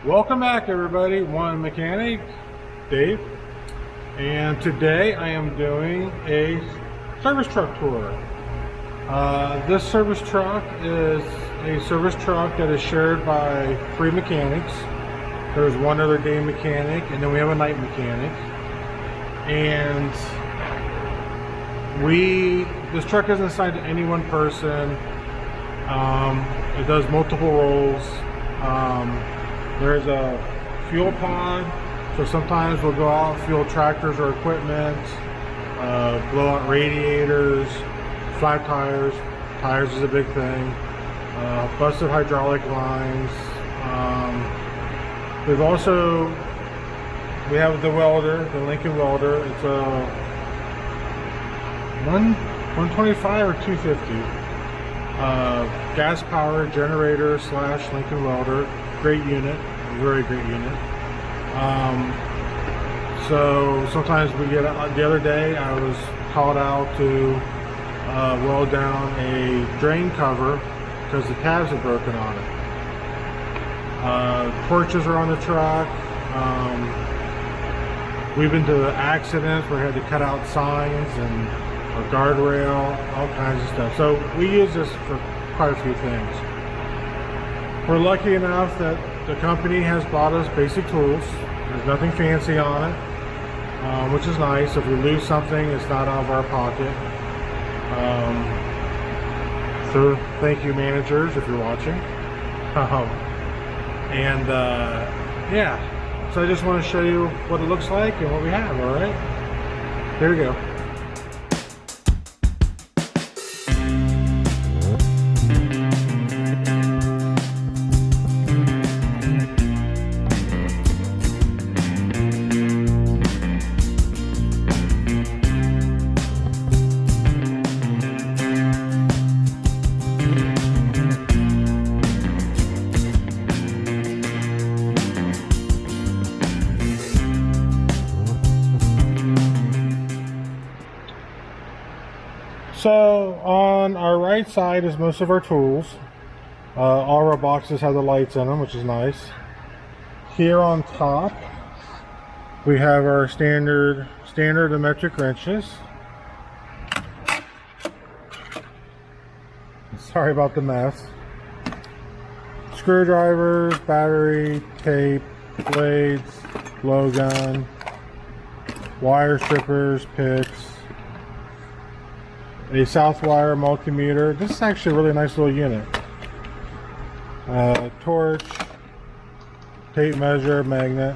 Welcome back, everybody. One Mechanic, Dave, and today I am doing a service truck tour. This service truck is a service truck that is shared by 3 mechanics. There's one other day mechanic, and then we have a night mechanic. And this truck isn't assigned to any one person. It does multiple roles. There's a fuel pod, so sometimes we'll go out and fuel tractors or equipment, blow out radiators, flat tires. Tires is a big thing. Busted hydraulic lines. We have the welder, the Lincoln welder. It's a 125 or 250. Gas powered generator / Lincoln welder. Great unit, very great unit. So sometimes we get, the other day I was called out to weld down a drain cover because the tabs had broken on it. Torches are on the truck. We've been to accidents where we had to cut out signs and a guardrail, all kinds of stuff. So we use this for quite a few things. We're lucky enough that the company has bought us basic tools. There's nothing fancy on it, which is nice. If we lose something, it's not out of our pocket. So thank you, managers, if you're watching. Yeah, so I just want to show you what it looks like and what we have, all right? Here we go. So on our right side is most of our tools. All of our boxes have the lights in them, which is nice. Here on top, we have our standard and metric wrenches. Sorry about the mess. Screwdrivers, battery, tape, blades, blowgun, wire strippers, picks. A Southwire multimeter. This is actually a really nice little unit. Torch, tape measure, magnet.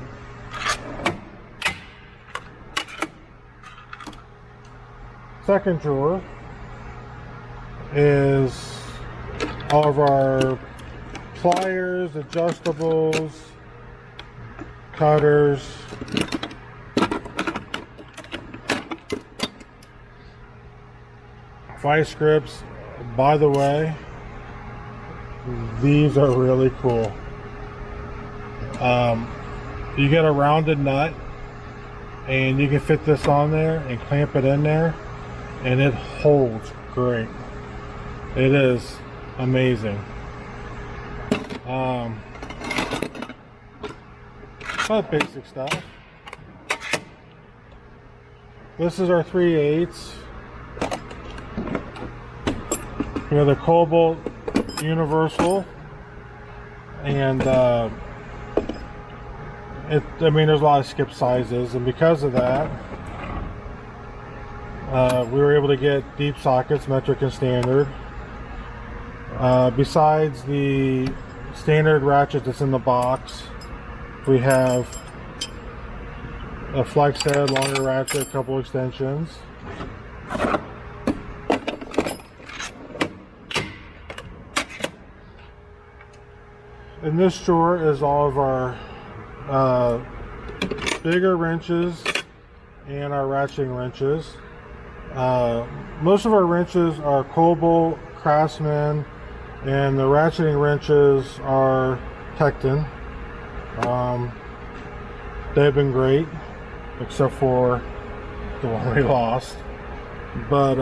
Second drawer is all of our pliers, adjustables, cutters. Vice grips. By the way, these are really cool. You get a rounded nut and you can fit this on there and clamp it in there and it holds great. It is amazing. But basic stuff. This is our 3/8. We have the Cobalt Universal, and there's a lot of skip sizes, and because of that, we were able to get deep sockets, metric and standard. Besides the standard ratchet that's in the box, we have a flex head, longer ratchet, a couple extensions. In this drawer is all of our bigger wrenches and our ratcheting wrenches. Most of our wrenches are Cobalt, Craftsman, and the ratcheting wrenches are Tecton. They've been great, except for the one we lost. But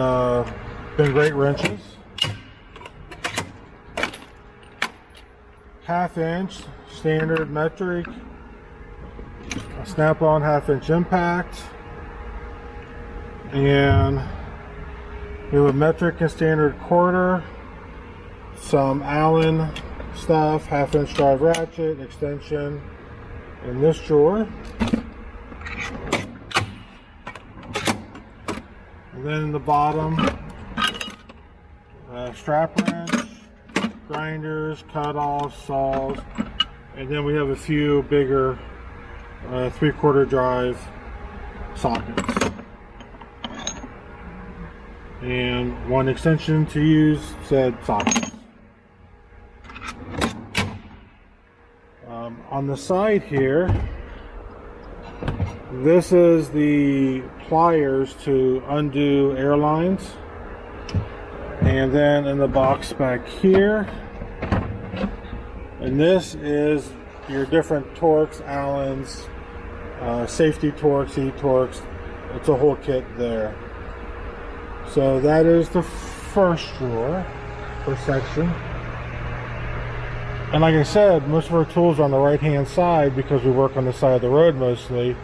been great wrenches. 1/2 inch standard metric, a snap-on 1/2 inch impact, and we have a metric and standard quarter, some Allen stuff, 1/2 inch drive ratchet, extension in this drawer. And then in the bottom, strap wrench, grinders, cut-offs, saws, and then we have a few bigger 3/4 drive sockets. And one extension to use said socket. On the side here, this is the pliers to undo airlines. And then in the box back here, and this is your different Torx, Allens, safety Torx, E-Torx. It's a whole kit there. So that is the first drawer, first section. And like I said, most of our tools are on the right hand side because we work on the side of the road mostly.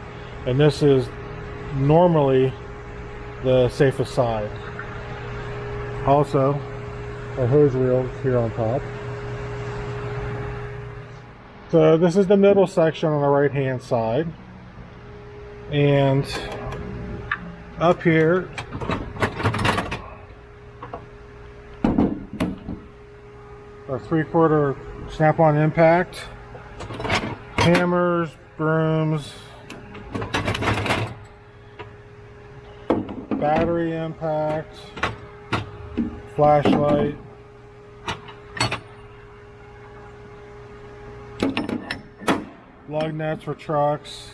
And this is normally the safest side. Also, our hose reel here on top. So this is the middle section on the right hand side. And up here, our 3/4 snap-on impact, hammers, brooms, battery impact, flashlight, lug nuts for trucks.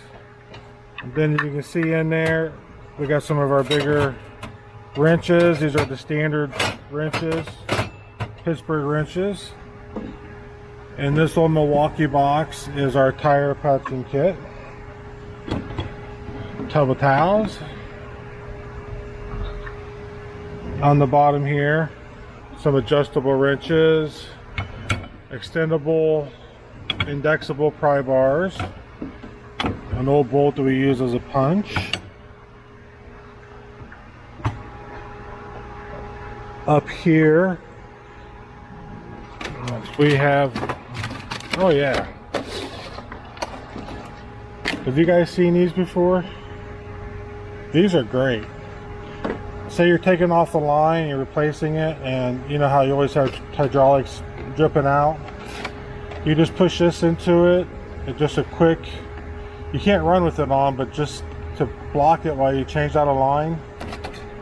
And then you can see in there we got some of our bigger wrenches. These are the standard wrenches, Pittsburgh wrenches. And this little Milwaukee box is our tire patching kit. Tub of towels. On the bottom here, some adjustable wrenches, extendable, indexable pry bars, an old bolt that we use as a punch. Up here, we have, oh yeah, have you guys seen these before? These are great. Say you're taking off the line, you're replacing it, and you know how you always have hydraulics dripping out? You just push this into it, it's just a quick, you can't run with it on, but just to block it while you change out a line.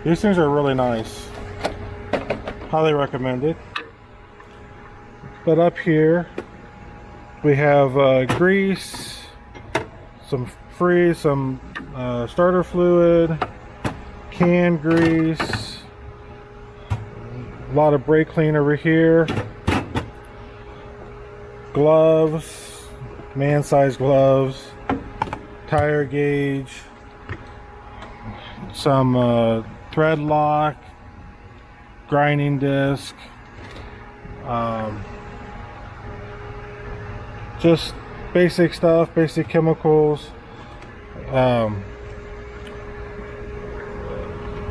These things are really nice. Highly recommended. But up here, we have grease, some freeze, some starter fluid, canned grease, a lot of brake clean over here, gloves, man-sized gloves, tire gauge, some thread lock, grinding disc, just basic stuff, basic chemicals.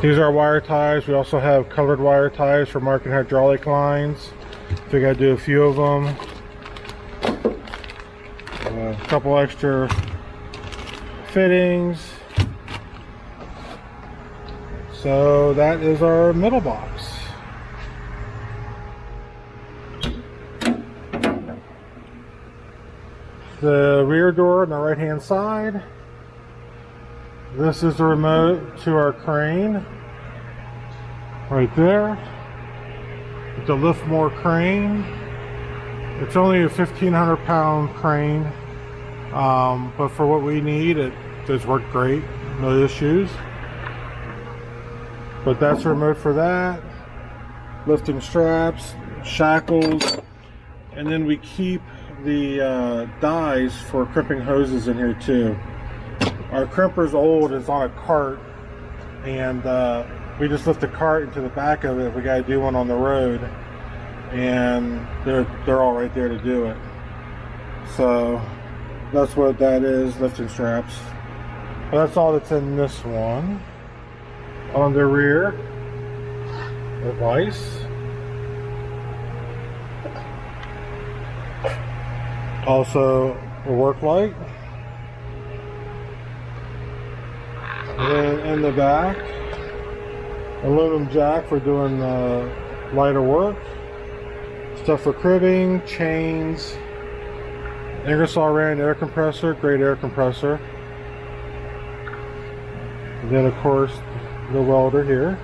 These are wire ties. We also have colored wire ties for marking hydraulic lines. So we got to do a few of them. A couple extra fittings. So that is our middle box. The rear door on the right hand side. This is the remote to our crane right there. It's a lift more crane. It's only a 1,500 pound crane, but for what we need, it does work great, no issues. But that's the remote for that. Lifting straps, shackles, and then we keep the dies for crimping hoses in here too. Our crimper's old, it's on a cart, and we just lift the cart into the back of it if we gotta do one on the road, and they're all right there to do it. So that's what that is, lifting straps. But that's all that's in this one. On the rear, the vise. Also a work light. And then in the back, aluminum jack for doing lighter work. Stuff for cribbing, chains, Ingersoll Rand air compressor, great air compressor. And then of course the welder here.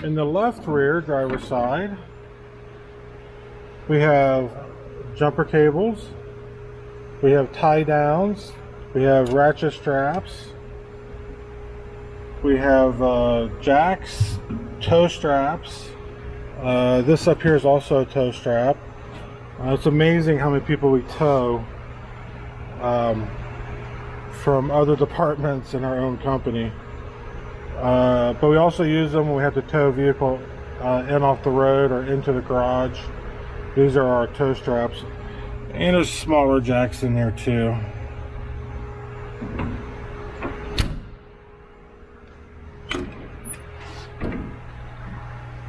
In the left rear driver's side, we have jumper cables, we have tie downs, we have ratchet straps, we have jacks, toe straps. This up here is also a toe strap. It's amazing how many people we tow from other departments in our own company. But we also use them when we have to tow a vehicle in off the road or into the garage. These are our toe straps. And there's smaller jacks in there too.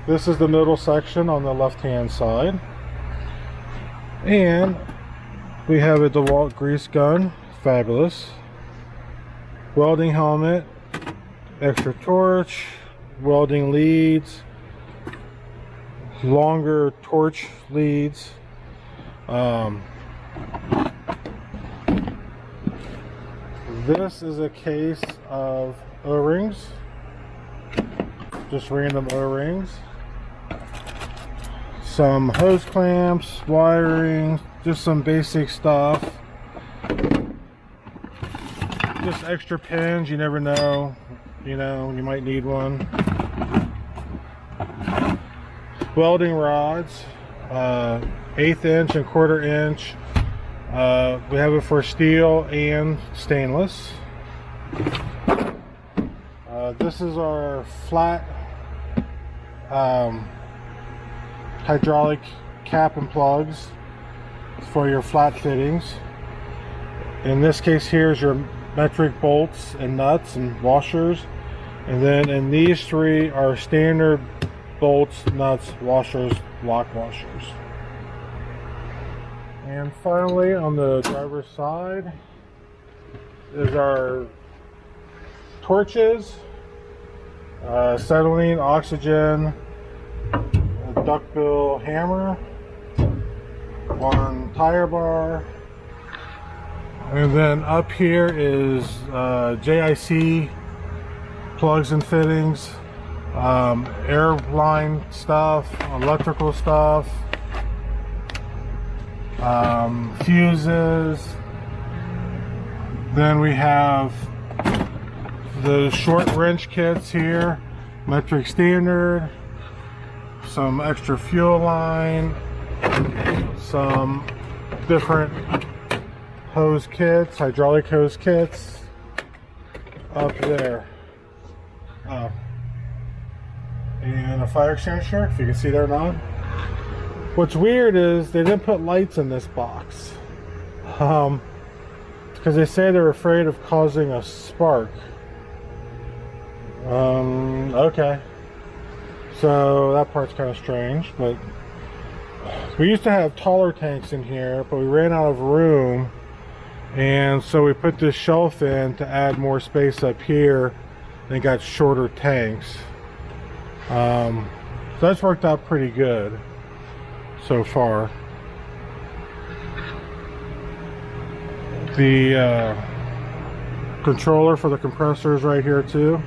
This is the middle section on the left-hand side. And we have a DeWalt grease gun, fabulous. Welding helmet, extra torch, welding leads, longer torch leads. This is a case of O-rings, just random O-rings. Some hose clamps, wiring, just some basic stuff. Just extra pins, you never know, you might need one. Welding rods, 1/8 inch and 1/4 inch. We have it for steel and stainless. This is our flat hydraulic cap and plugs for your flat fittings. In this case here is your metric bolts and nuts and washers, and then in these three are standard bolts, nuts, washers, lock washers. And finally on the driver's side is our torches, acetylene, oxygen, duckbill hammer, one tire bar, and then up here is JIC plugs and fittings, airline stuff, electrical stuff, fuses. Then we have the short wrench kits here, metric standard, some extra fuel line, some different hose kits, hydraulic hose kits up there. Oh. And a fire extinguisher, if you can see there or not. What's weird is they didn't put lights in this box. Because they say they're afraid of causing a spark. Okay. So that part's kind of strange, but we used to have taller tanks in here, but we ran out of room, and so we put this shelf in to add more space up here and got shorter tanks. So that's worked out pretty good so far. The controller for the compressor is right here too,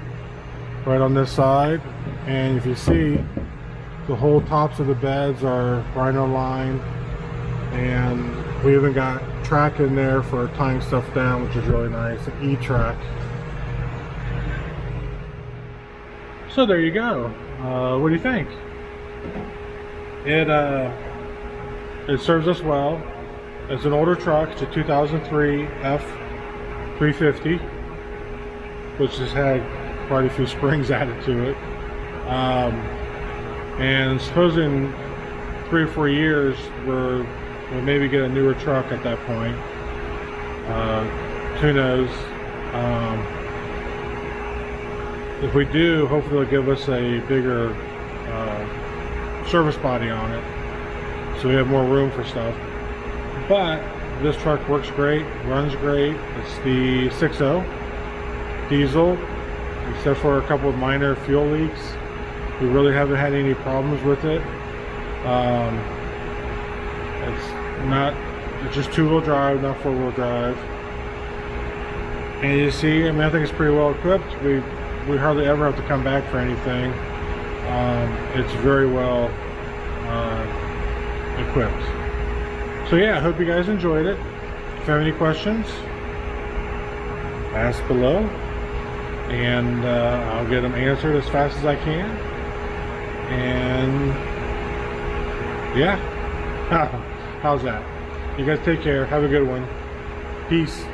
right on this side. And if you see, the whole tops of the beds are rhino lined, and we even got track in there for tying stuff down, which is really nice, an E-track. So there you go. What do you think? It serves us well. It's an older truck. It's a 2003 F350, which has had quite a few springs added to it. And supposing in 3 or 4 years we'll maybe get a newer truck at that point. Who knows? If we do, hopefully they'll give us a bigger service body on it, so we have more room for stuff. But this truck works great, runs great. It's the 6.0 diesel, except for a couple of minor fuel leaks. We really haven't had any problems with it. It's just 2-wheel drive, not 4-wheel drive. And you see, I mean, I think it's pretty well equipped. We hardly ever have to come back for anything. It's very well equipped. So yeah, I hope you guys enjoyed it. If you have any questions, ask below, and I'll get them answered as fast as I can. And yeah, how's that? You guys take care. Have a good one. Peace.